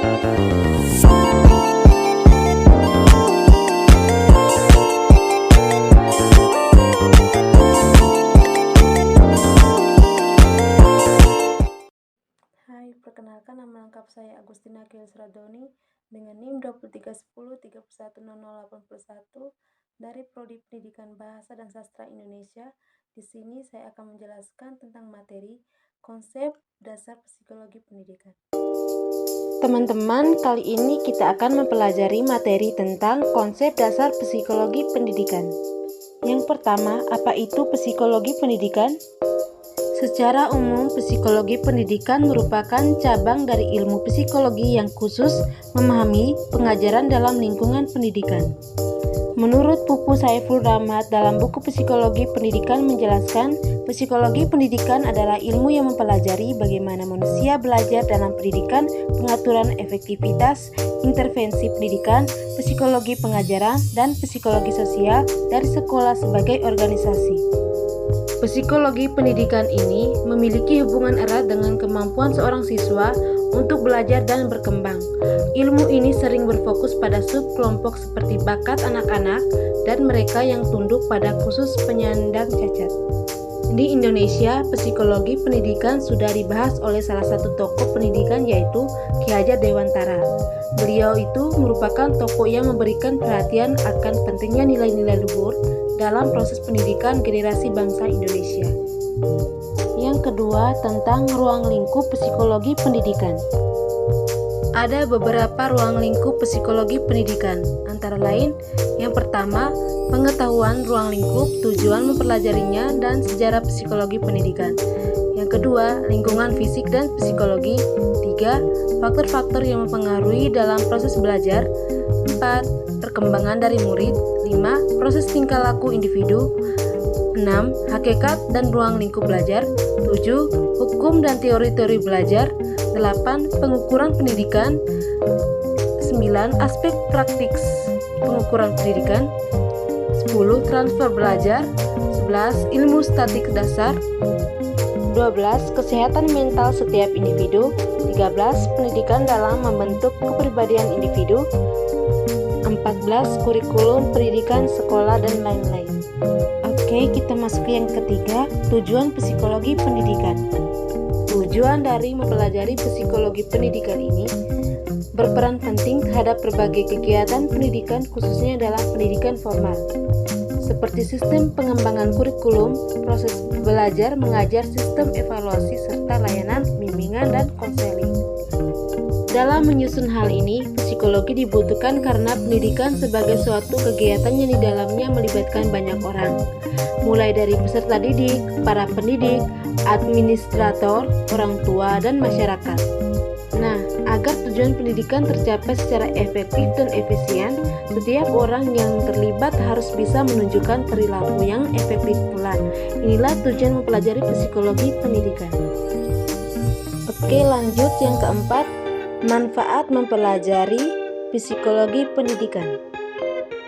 Hai, perkenalkan nama lengkap saya Agustina Kilisradoni dengan NIM 2310310081 dari Prodi Pendidikan Bahasa dan Sastra Indonesia. Di sini saya akan menjelaskan tentang materi konsep dasar psikologi pendidikan. Teman-teman, kali ini kita akan mempelajari materi tentang konsep dasar psikologi pendidikan. Yang pertama, apa itu psikologi pendidikan? Secara umum, psikologi pendidikan merupakan cabang dari ilmu psikologi yang khusus memahami pengajaran dalam lingkungan pendidikan. Menurut Pupu Saiful Rahmat dalam buku Psikologi Pendidikan menjelaskan, psikologi pendidikan adalah ilmu yang mempelajari bagaimana manusia belajar dalam pendidikan, pengaturan efektivitas, intervensi pendidikan, psikologi pengajaran, dan psikologi sosial dari sekolah sebagai organisasi. Psikologi pendidikan ini memiliki hubungan erat dengan kemampuan seorang siswa untuk belajar dan berkembang. Ilmu ini sering berfokus pada subkelompok seperti bakat anak-anak dan mereka yang tunduk pada khusus penyandang cacat. Di Indonesia, psikologi pendidikan sudah dibahas oleh salah satu tokoh pendidikan yaitu Ki Hajar Dewantara. Beliau itu merupakan tokoh yang memberikan perhatian akan pentingnya nilai-nilai luhur dalam proses pendidikan generasi bangsa Indonesia. Yang kedua, tentang ruang lingkup psikologi pendidikan. Ada beberapa ruang lingkup psikologi pendidikan, antara lain, yang pertama, pengetahuan ruang lingkup, tujuan mempelajarinya, dan sejarah psikologi pendidikan. Yang kedua, lingkungan fisik dan psikologi. 3. Faktor-faktor yang mempengaruhi dalam proses belajar. 4. Perkembangan dari murid. 5. Proses tingkah laku individu. 6. Hakikat dan ruang lingkup belajar. 7. Hukum dan teori-teori belajar. 8. Pengukuran pendidikan. 9. Aspek praktik pengukuran pendidikan. 10. Transfer belajar. 11. Ilmu statik dasar. 12. Kesehatan mental setiap individu. 13. Pendidikan dalam membentuk kepribadian individu. 14. Kurikulum pendidikan sekolah dan lain-lain. Oke, kita masuk ke yang ketiga, tujuan psikologi pendidikan. Tujuan dari mempelajari psikologi pendidikan ini berperan penting terhadap berbagai kegiatan pendidikan khususnya dalam pendidikan formal, seperti sistem pengembangan kurikulum, proses belajar mengajar, sistem evaluasi, serta layanan bimbingan dan konseling. Dalam menyusun hal ini, psikologi dibutuhkan karena pendidikan sebagai suatu kegiatan yang di dalamnya melibatkan banyak orang, mulai dari peserta didik, para pendidik, administrator, orang tua, dan masyarakat. Nah, agar tujuan pendidikan tercapai secara efektif dan efisien, setiap orang yang terlibat harus bisa menunjukkan perilaku yang efektif pula. Inilah tujuan mempelajari psikologi pendidikan. Oke, lanjut yang keempat, manfaat mempelajari psikologi pendidikan.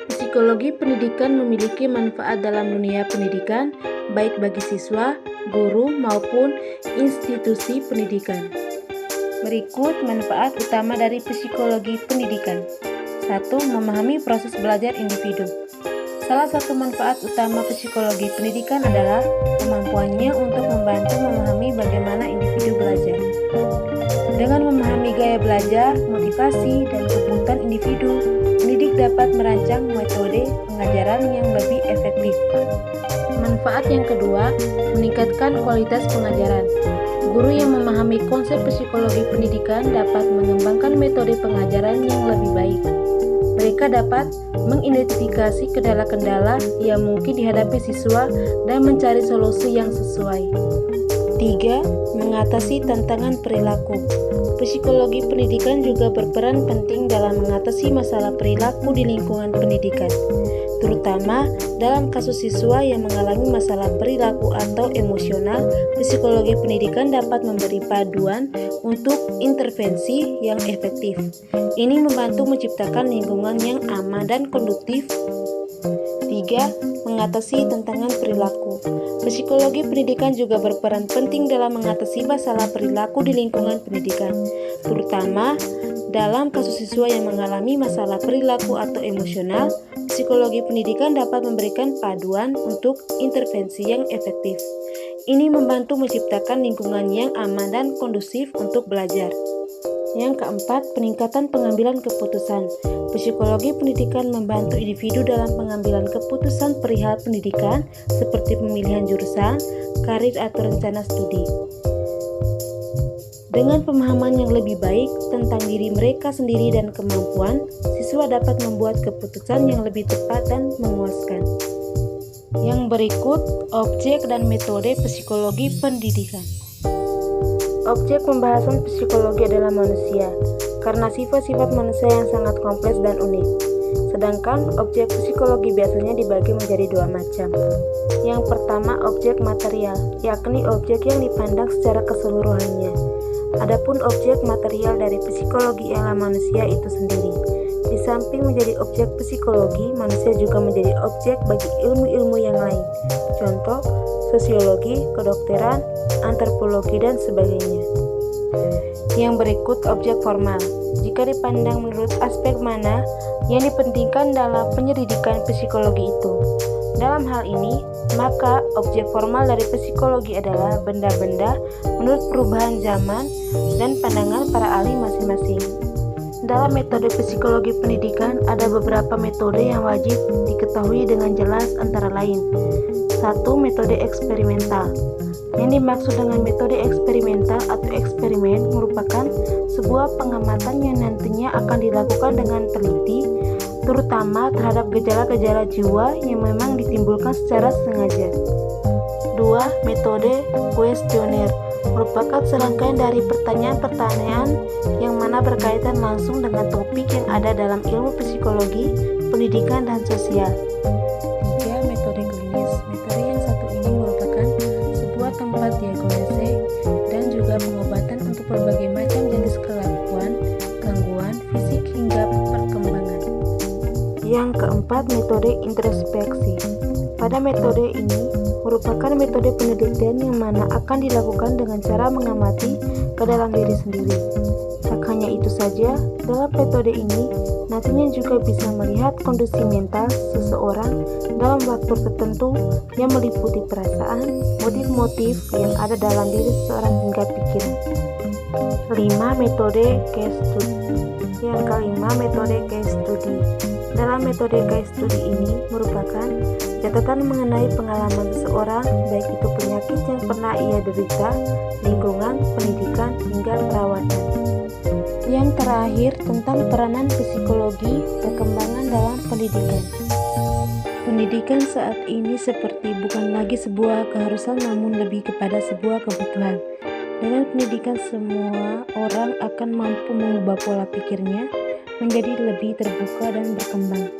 Psikologi pendidikan memiliki manfaat dalam dunia pendidikan, baik bagi siswa, guru, maupun institusi pendidikan. Berikut manfaat utama dari psikologi pendidikan. 1. Memahami proses belajar individu. Salah satu manfaat utama psikologi pendidikan adalah kemampuannya untuk membantu memahami bagaimana individu belajar. Dengan memahami gaya belajar, motivasi, dan kebutuhan individu, pendidik dapat merancang metode pengajaran yang lebih efektif. Manfaat yang kedua, meningkatkan kualitas pengajaran. Guru yang memahami konsep psikologi pendidikan dapat mengembangkan metode pengajaran yang lebih baik. Mereka dapat mengidentifikasi kendala-kendala yang mungkin dihadapi siswa dan mencari solusi yang sesuai. 3. Mengatasi tantangan perilaku. Psikologi pendidikan juga berperan penting dalam mengatasi masalah perilaku di lingkungan pendidikan, terutama dalam kasus siswa yang mengalami masalah perilaku atau emosional. Psikologi pendidikan dapat memberi panduan untuk intervensi yang efektif. Ini membantu menciptakan lingkungan yang aman dan kondusif. 3. Mengatasi tantangan perilaku. Psikologi pendidikan juga berperan penting dalam mengatasi masalah perilaku di lingkungan pendidikan, terutama Dalam kasus siswa yang mengalami masalah perilaku atau emosional, psikologi pendidikan dapat memberikan panduan untuk intervensi yang efektif. Ini membantu menciptakan lingkungan yang aman dan kondusif untuk belajar. Yang keempat, peningkatan pengambilan keputusan. Psikologi pendidikan membantu individu dalam pengambilan keputusan perihal pendidikan seperti pemilihan jurusan, karir atau rencana studi. Dengan pemahaman yang lebih baik tentang diri mereka sendiri dan kemampuan, siswa dapat membuat keputusan yang lebih tepat dan memuaskan. Yang berikut, objek dan metode psikologi pendidikan. Objek pembahasan psikologi adalah manusia, karena sifat-sifat manusia yang sangat kompleks dan unik. Sedangkan objek psikologi biasanya dibagi menjadi dua macam. Yang pertama, objek material, yakni objek yang dipandang secara keseluruhannya. Adapun objek material dari psikologi ialah manusia itu sendiri. Di samping menjadi objek psikologi, manusia juga menjadi objek bagi ilmu-ilmu yang lain. Contoh, sosiologi, kedokteran, antropologi, dan sebagainya. Yang berikut objek formal. Jika dipandang menurut aspek mana yang dipentingkan dalam penyelidikan psikologi itu. Dalam hal ini, maka objek formal dari psikologi adalah benda-benda menurut perubahan zaman dan pandangan para ahli masing-masing. Dalam metode psikologi pendidikan, ada beberapa metode yang wajib diketahui dengan jelas antara lain. 1. Metode eksperimental. Yang dimaksud dengan metode eksperimental atau eksperimen merupakan sebuah pengamatan yang nantinya akan dilakukan dengan teliti, terutama terhadap gejala-gejala jiwa yang memang ditimbulkan secara sengaja. 2. Metode kuesioner merupakan serangkaian dari pertanyaan-pertanyaan yang mana berkaitan langsung dengan topik yang ada dalam ilmu psikologi, pendidikan, dan sosial. 3. Metode klinis. Metode yang satu ini merupakan sebuah tempat diagnosis dan juga pengobatan untuk berbagai macam jenis kelakuan, gangguan fisik hingga perkembangan. Yang keempat, metode introspeksi. Pada metode ini merupakan metode penelitian yang mana akan dilakukan dengan cara mengamati ke dalam diri sendiri. Tak hanya itu saja, dalam metode ini nantinya juga bisa melihat kondisi mental seseorang dalam waktu tertentu yang meliputi perasaan, motif-motif yang ada dalam diri seseorang hingga pikiran. 5. Metode case study. Yang kelima, metode case study. Dalam metode case study ini merupakan catatan mengenai pengalaman seseorang, baik itu penyakit yang pernah ia derita, lingkungan, pendidikan, hingga perawatan. Yang terakhir, tentang peranan psikologi perkembangan dalam pendidikan. Pendidikan saat ini seperti bukan lagi sebuah keharusan namun lebih kepada sebuah kebutuhan. Dengan pendidikan semua orang akan mampu mengubah pola pikirnya menjadi lebih terbuka dan berkembang.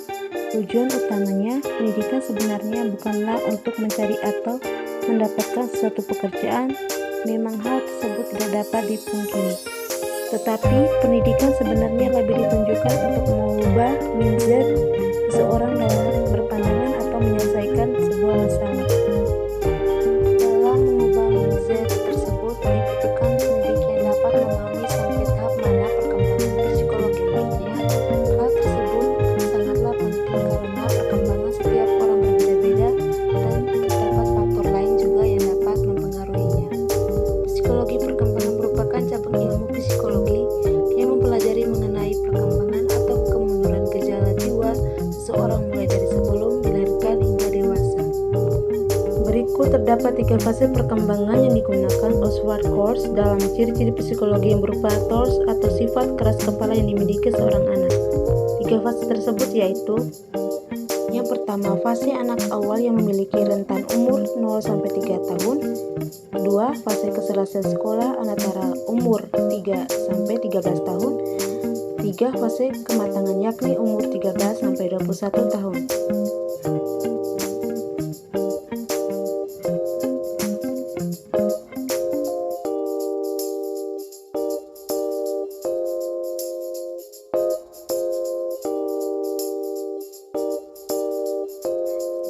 Tujuan utamanya, pendidikan sebenarnya bukanlah untuk mencari atau mendapatkan suatu pekerjaan, memang hal tersebut tidak dapat dipungkiri. Tetapi, pendidikan sebenarnya lebih ditunjukkan untuk mengubah mindset seseorang dalam berpandangan atau menyelesaikan sebuah masalah. Dalam mengubah mindset tersebut, dibutuhkan pendidik yang dapat memahami sampai tahap mana perkembangan psikologinya. Hal tersebut sangatlah penting karena perkembangan setiap orang berbeda-beda dan terdapat faktor lain juga yang dapat mempengaruhinya. Psikologi perkembangan merupakan cabang ilmu psikologi yang mempelajari mengenai perkembangan atau kemunduran gejala jiwa seseorang mulai dari sebelum dilahirkan hingga dewasa. Berikut terdapat 3 fase perkembangan yang digunakan Oswald Course dalam ciri-ciri psikologi yang berupa thoughts atau sifat keras kepala yang dimiliki seorang anak. 3 fase tersebut yaitu: yang pertama, fase anak awal yang memiliki rentan umur 0-3 tahun. 2. Fase keselesaian sekolah antara umur 3-13 tahun. 3. Fase kematangan yakni umur 13-21 tahun.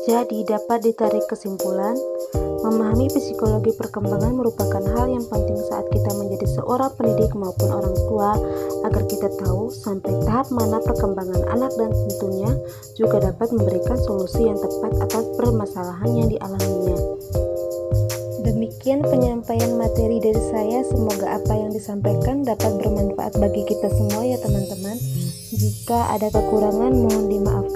Jadi dapat ditarik kesimpulan Memahami psikologi perkembangan merupakan hal yang penting saat kita menjadi seorang pendidik maupun orang tua, agar kita tahu sampai tahap mana perkembangan anak dan tentunya juga dapat memberikan solusi yang tepat atas permasalahan yang dialaminya. Demikian penyampaian materi dari saya, semoga apa yang disampaikan dapat bermanfaat bagi kita semua ya teman-teman. Jika ada kekurangan mohon dimaafkan.